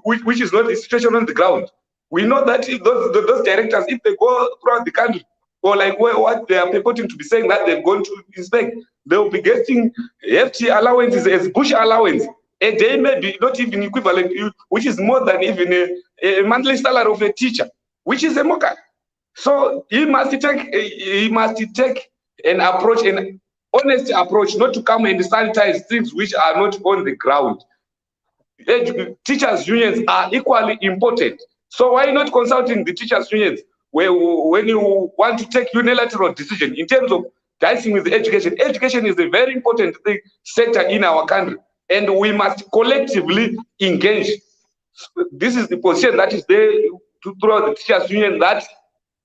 which is not the situation on the ground. We know that if those directors, if they go throughout the country, or like what they are purporting to be saying that they're going to inspect, they will be getting hefty allowances as bush allowance. A day may be not even equivalent, which is more than even a monthly salary of a teacher, which is a mocker. So he must take an approach, an honest approach, not to come and sanitize things which are not on the ground. Teachers' unions are equally important. So why not consulting the teachers' unions when you want to take unilateral decision in terms of dealing with education? Education is a very important sector in our country, and we must collectively engage. This is the position that is there throughout the teachers' union, that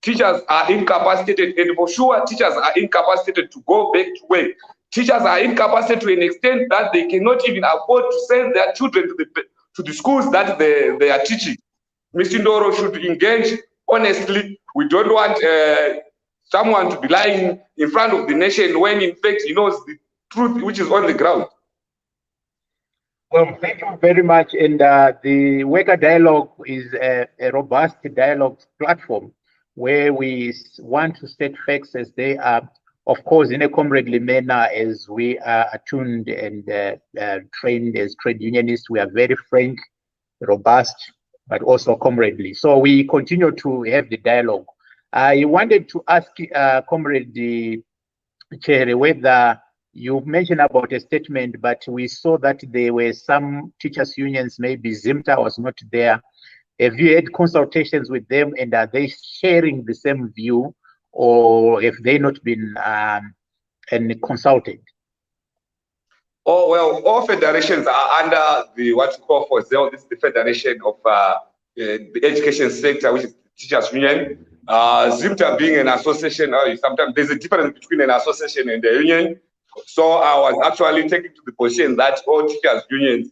teachers are incapacitated, and for sure teachers are incapacitated to go back to work. Teachers are incapacitated to an extent that they cannot even afford to send their children to the schools that they are teaching. Mr. Ndoro should engage honestly. We don't want someone to be lying in front of the nation when in fact he knows the truth which is on the ground. Well, thank you very much. And the Worker Dialogue is a robust dialogue platform where we want to state facts as they are, of course, in a comradely manner, as we are attuned and trained as trade unionists. We are very frank, robust, but also comradely. So we continue to have the dialogue. I wanted to ask Comrade Chair whether you mentioned about a statement, but we saw that there were some teachers' unions, maybe ZIMTA was not there. Have you had consultations with them, and are they sharing the same view, or have they not been consulted? Oh, well, all federations are under the what you call for ZEL. This is the Federation of the Education Sector, which is the Teachers Union. ZIMTA being an association, sometimes there's a difference between an association and a union. So I was actually taking to the position that all teachers unions,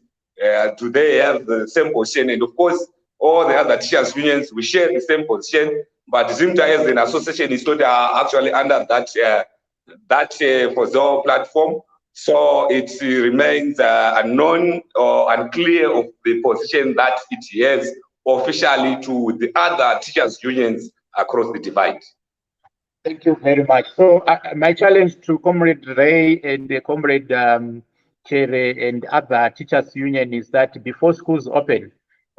do they have the same position? And of course, all the other teachers unions, we share the same position, but ZIMTA as an association is not actually under that for ZEL platform. So it remains unknown or unclear of the position that it has officially to the other teachers unions across the divide. Thank you very much. So my challenge to Comrade Ray and Comrade Chere and other teachers union is that before schools open,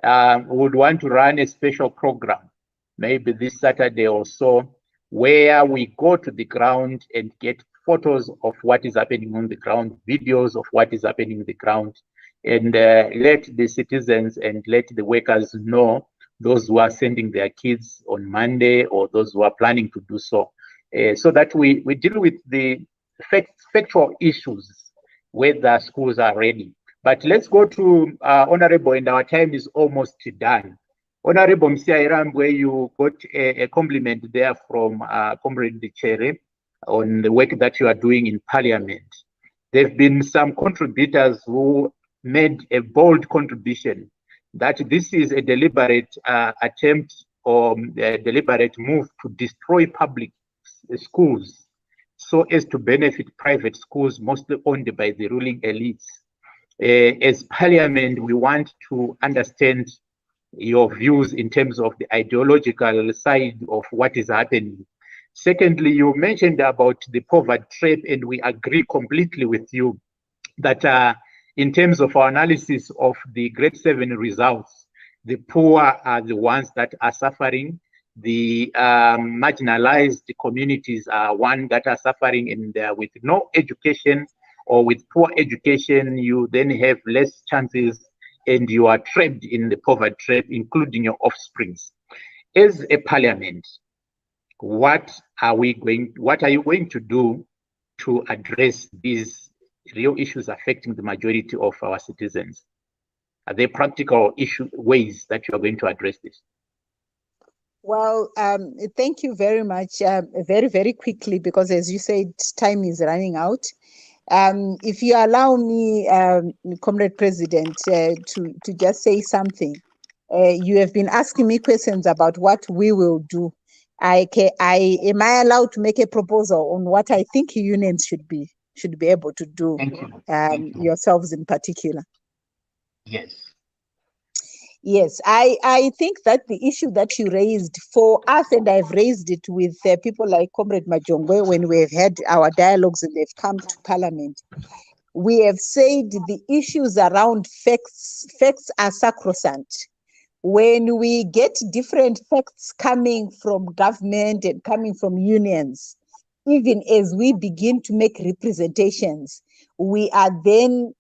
we would want to run a special program, maybe this Saturday or so, where we go to the ground and get photos of what is happening on the ground, videos of what is happening on the ground, and let the citizens and let the workers know, those who are sending their kids on Monday or those who are planning to do so, so that we deal with the factual issues, whether schools are ready. But let's go to Honorable, and our time is almost done. Honorable Msia, where you got a compliment there from Comrade Chere on the work that you are doing in Parliament. There have been some contributors who made a bold contribution that this is a deliberate attempt or a deliberate move to destroy public schools so as to benefit private schools, mostly owned by the ruling elites. As Parliament, we want to understand your views in terms of the ideological side of what is happening. Secondly, you mentioned about the poverty trap, and we agree completely with you that in terms of our analysis of the grade 7 results, the poor are the ones that are suffering. The marginalized communities are one that are suffering, and with no education or with poor education, you then have less chances and you are trapped in the poverty trap, including your offsprings. As a parliament, what are you going to do to address these real issues affecting the majority of our citizens? Are there practical ways that you are going to address this? Well, thank you very much. Very, very quickly, because as you said, time is running out. If you allow me, Comrade President, to just say something. You have been asking me questions about what we will do. Am I allowed to make a proposal on what I think unions should be able to do? Thank you. Thank you. Yourselves in particular. Yes. Yes, I think that the issue that you raised for us, and I've raised it with people like Comrade Majongwe when we've had our dialogues and they've come to Parliament, we have said the issues around facts are sacrosanct. When we get different facts coming from government and coming from unions, even as we begin to make representations, we are then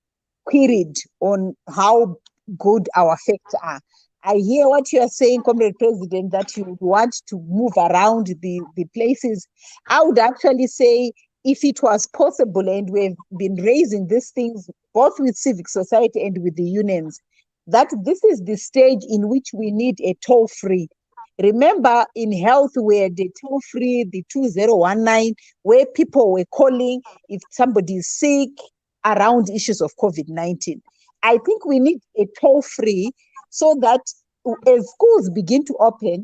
queried on how good our facts are. I hear what you are saying, Comrade President, that you would want to move around the places. I would actually say, if it was possible, and we've been raising these things both with civic society and with the unions, that this is the stage in which we need a toll-free. Remember, in health, we had the toll-free, the 2019, where people were calling if somebody is sick around issues of COVID-19. I think we need a toll-free so that as schools begin to open,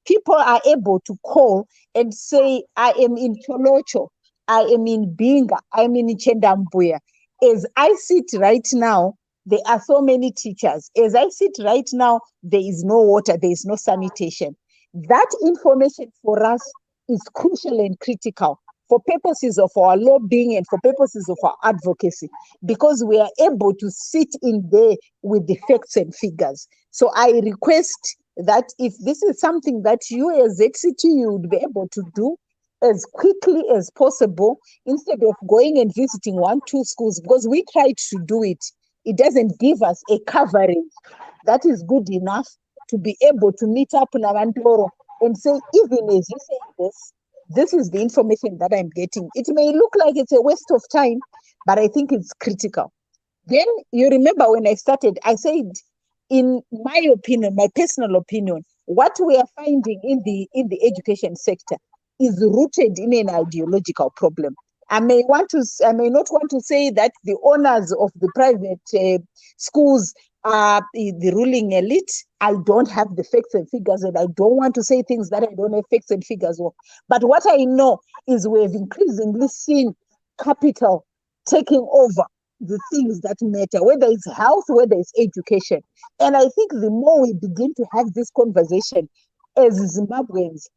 people are able to call and say, I am in Cholocho, I am in Binga, I am in Chendambuya. As I sit right now, there are so many teachers. As I sit right now, there is no water, there is no sanitation. That information for us is crucial and critical for purposes of our lobbying and for purposes of our advocacy, because we are able to sit in there with the facts and figures. So I request that if this is something that you as ZCT you would be able to do as quickly as possible, instead of going and visiting 1-2 schools, because we tried to do it, it doesn't give us a coverage that is good enough to be able to meet up in Avantoro and say, even as you say this is the information that I'm getting. It may look like it's a waste of time, but I think it's critical. Then you remember when I started, I said, in my opinion, my personal opinion, what we are finding in the education sector is rooted in an ideological problem. I may not want to say that the owners of the private schools are the ruling elite. I don't have the facts and figures, and I don't want to say things that I don't have facts and figures of. But what I know is we've increasingly seen capital taking over the things that matter, whether it's health, whether it's education. And I think the more we begin to have this conversation as Zimbabweans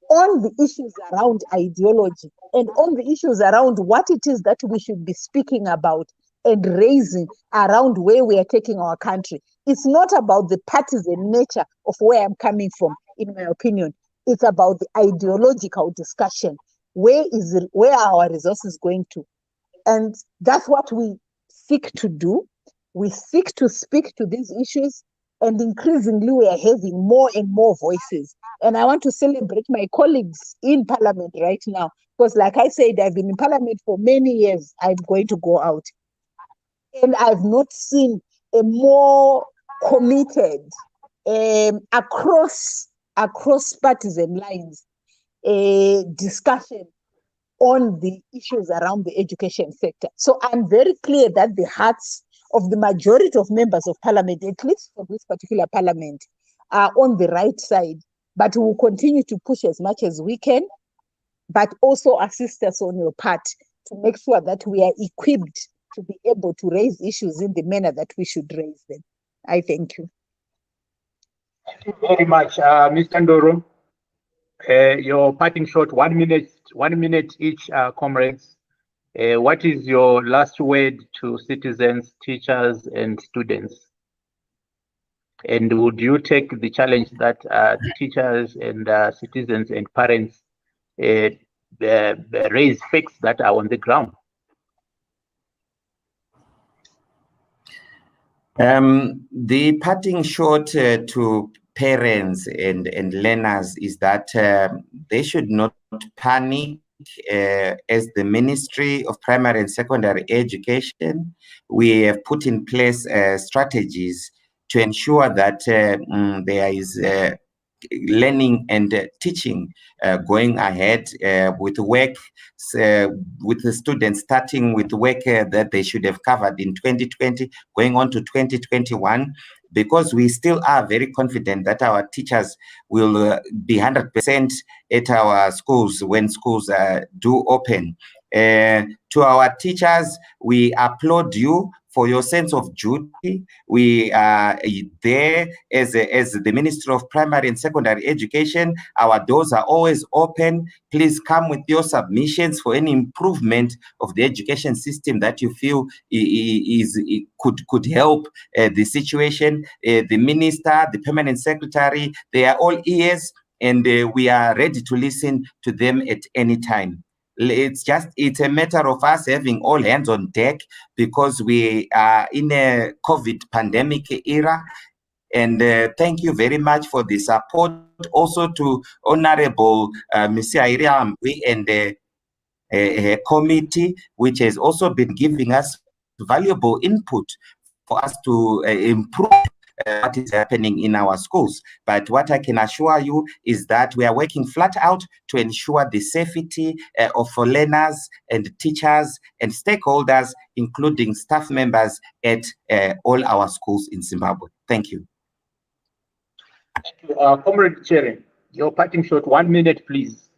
on the issues around ideology and on the issues around what it is that we should be speaking about and raising around where we are taking our country. It's not about the partisan nature of where I'm coming from, in my opinion. It's about the ideological discussion. Where are our resources going to? And that's what we seek to do. We seek to speak to these issues, and increasingly we are having more and more voices. And I want to celebrate my colleagues in Parliament right now, because like I said, I've been in Parliament for many years. I'm going to go out. And I've not seen a more committed across partisan lines discussion on the issues around the education sector. So I'm very clear that the hearts of the majority of members of Parliament, at least for this particular Parliament, are on the right side. But we will continue to push as much as we can, but also assist us on your part to make sure that we are equipped to be able to raise issues in the manner that we should raise them. I thank you. Thank you very much, Mr. Ndoro. Your parting shot, 1 minute, 1 minute each, comrades. What is your last word to citizens, teachers, and students? And would you take the challenge that teachers and citizens and parents raise facts that are on the ground? The parting shot to parents and learners is that they should not panic. As the Ministry of Primary and Secondary Education, we have put in place strategies to ensure that there is learning and teaching going ahead with work, with the students starting with work that they should have covered in 2020, going on to 2021, because we still are very confident that our teachers will be 100% at our schools when schools do open. To our teachers, we applaud you for your sense of duty. We are there as the Ministry of Primary and Secondary Education. Our doors are always open. Please come with your submissions for any improvement of the education system that you feel could help the situation. The minister, the permanent secretary, they are all ears, and we are ready to listen to them at any time. It's a matter of us having all hands on deck, because we are in a COVID pandemic era. And thank you very much for the support. Also to Honorable Ms. Iriambi and the committee, which has also been giving us valuable input for us to improve what is happening in our schools. But what I can assure you is that we are working flat out to ensure the safety of learners and teachers and stakeholders, including staff members at all our schools in Zimbabwe. Thank you. Thank you. Comrade Chair, your parting shot, 1 minute, please.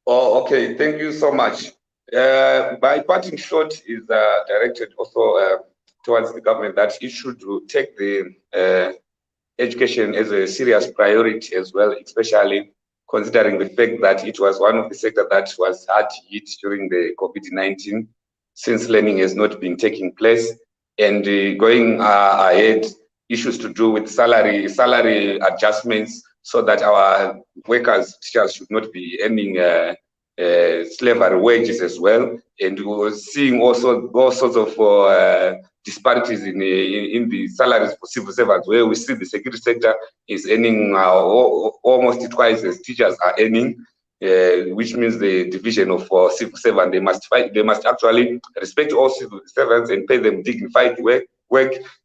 Oh, okay. Thank you so much. My parting shot is directed also towards the government, that it should take the education as a serious priority as well, especially considering the fact that it was one of the sectors that was hard hit during the COVID-19, since learning has not been taking place. And going ahead, issues to do with salary adjustments, so that our workers, teachers, should not be earning slavery wages as well. And we were seeing also all sorts of disparities in the salaries for civil servants, where we see the security sector is earning almost twice as teachers are earning, which means the division of civil servants, they must actually respect all civil servants and pay them dignified work.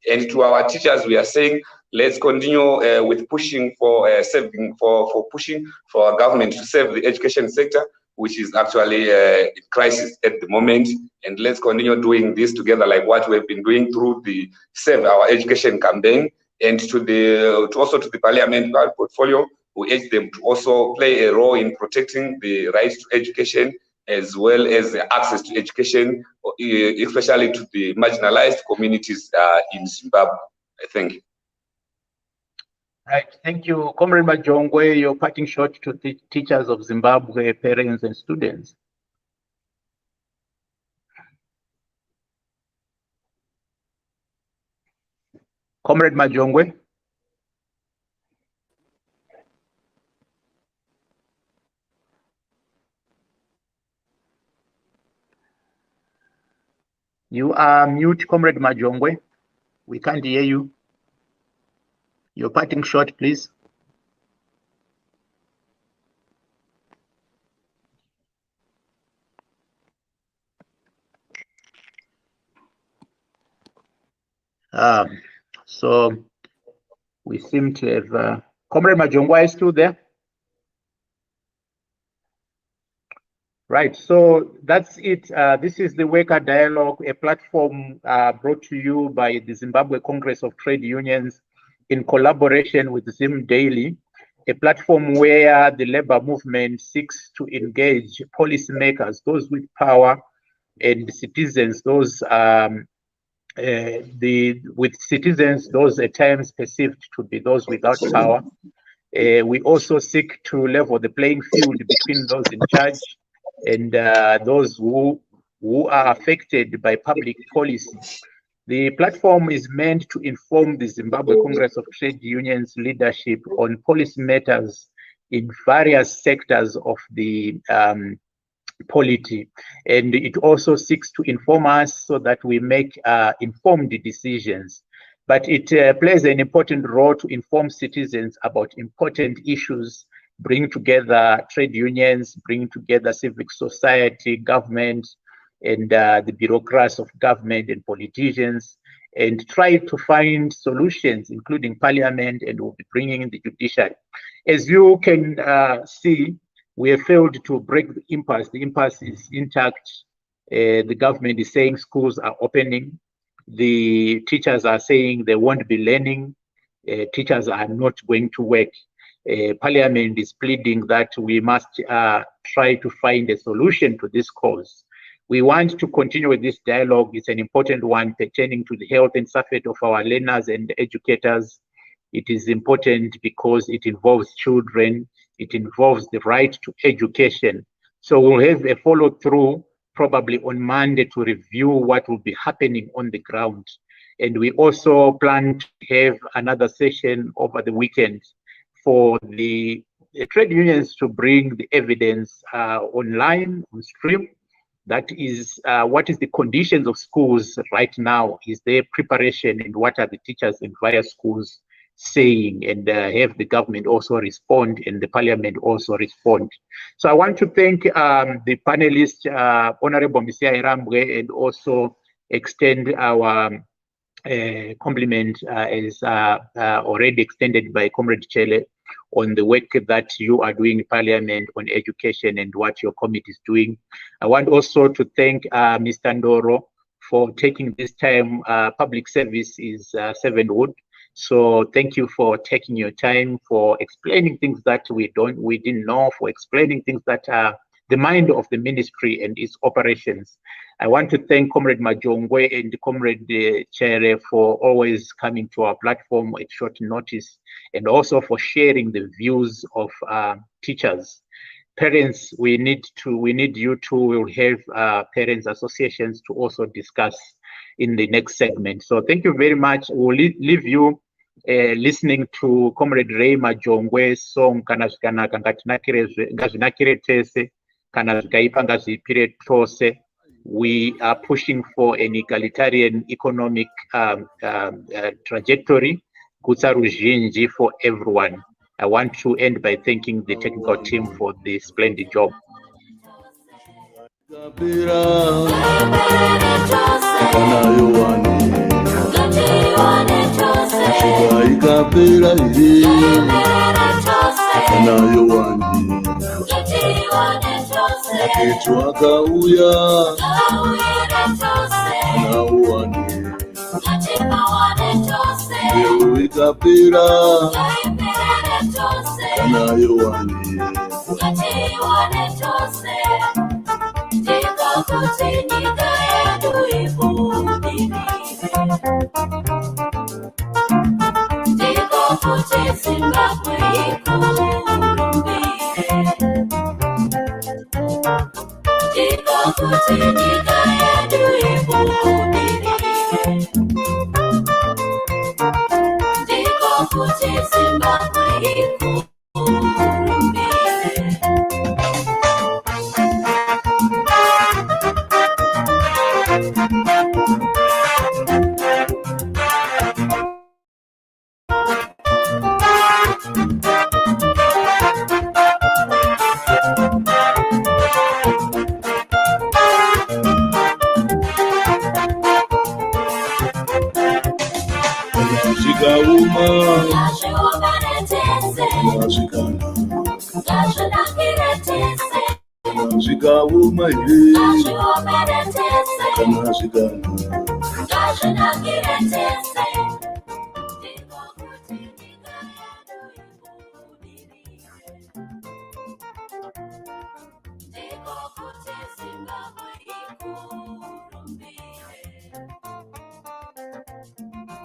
And to our teachers, we are saying, let's continue with pushing for pushing for our government to save the education sector, which is actually in crisis at the moment. And let's continue doing this together, like what we've been doing through the Save Our Education campaign. And also to the Parliament portfolio, we urge them to also play a role in protecting the rights to education, as well as the access to education, especially to the marginalized communities in Zimbabwe. Thank you. Right, thank you. Comrade Majongwe, your parting shot to the teachers of Zimbabwe, parents and students. Comrade Majongwe. You are mute, Comrade Majongwe. We can't hear you. Your parting shot, please. So we seem to have Comrade Majongwa is still there. Right, so that's it. This is the Worker Dialogue, a platform brought to you by the Zimbabwe Congress of Trade Unions in collaboration with Zim Daily, a platform where the labor movement seeks to engage policymakers, those with power, and citizens, those with citizens, those at times perceived to be those without power, We also seek to level the playing field between those in charge and those who are affected by public policy. The platform is meant to inform the Zimbabwe Congress of Trade Unions leadership on policy matters in various sectors of the polity, and it also seeks to inform us so that we make informed decisions. But it plays an important role to inform citizens about important issues, bring together trade unions, bring together civic society, government, and the bureaucrats of government and politicians, and try to find solutions, including parliament, and we'll be bringing in the judiciary. As you can see, we have failed to break the impasse. The impasse is intact. The government is saying schools are opening. The teachers are saying they won't be learning. Teachers are not going to work. Parliament is pleading that we must try to find a solution to this cause. We want to continue with this dialogue. It's an important one pertaining to the health and safety of our learners and educators. It is important because it involves children. It involves the right to education. So we'll have a follow-through probably on Monday to review what will be happening on the ground. And we also plan to have another session over the weekend for the trade unions to bring the evidence online, on stream. That is, what is the conditions of schools right now? Is there preparation, and what are the teachers in various schools saying, and have the government also respond and the parliament also respond. So I want to thank the panelists, Honorable Misia Irambwe, and also extend our compliment as already extended by Comrade Chele on the work that you are doing in Parliament on education and what your committee is doing. I want also to thank Mr. Ndoro for taking this time. Public service is servanthood. So thank you for taking your time, for explaining things that we didn't know, for explaining things that are the mind of the ministry and its operations. I want to thank Comrade Majongwe and Comrade Chere for always coming to our platform at short notice, and also for sharing the views of teachers. Parents, we need you to. We'll have parents associations to also discuss in the next segment. So thank you very much. We'll leave you listening to Comrade Ray Majongwe's song kana zvikanaka ngazvinakire tese kana zvikaipa ngazvipire tose. We are pushing for an egalitarian economic trajectory, kutsa ruzhinji for everyone. I want to end by thanking the technical team for the splendid job.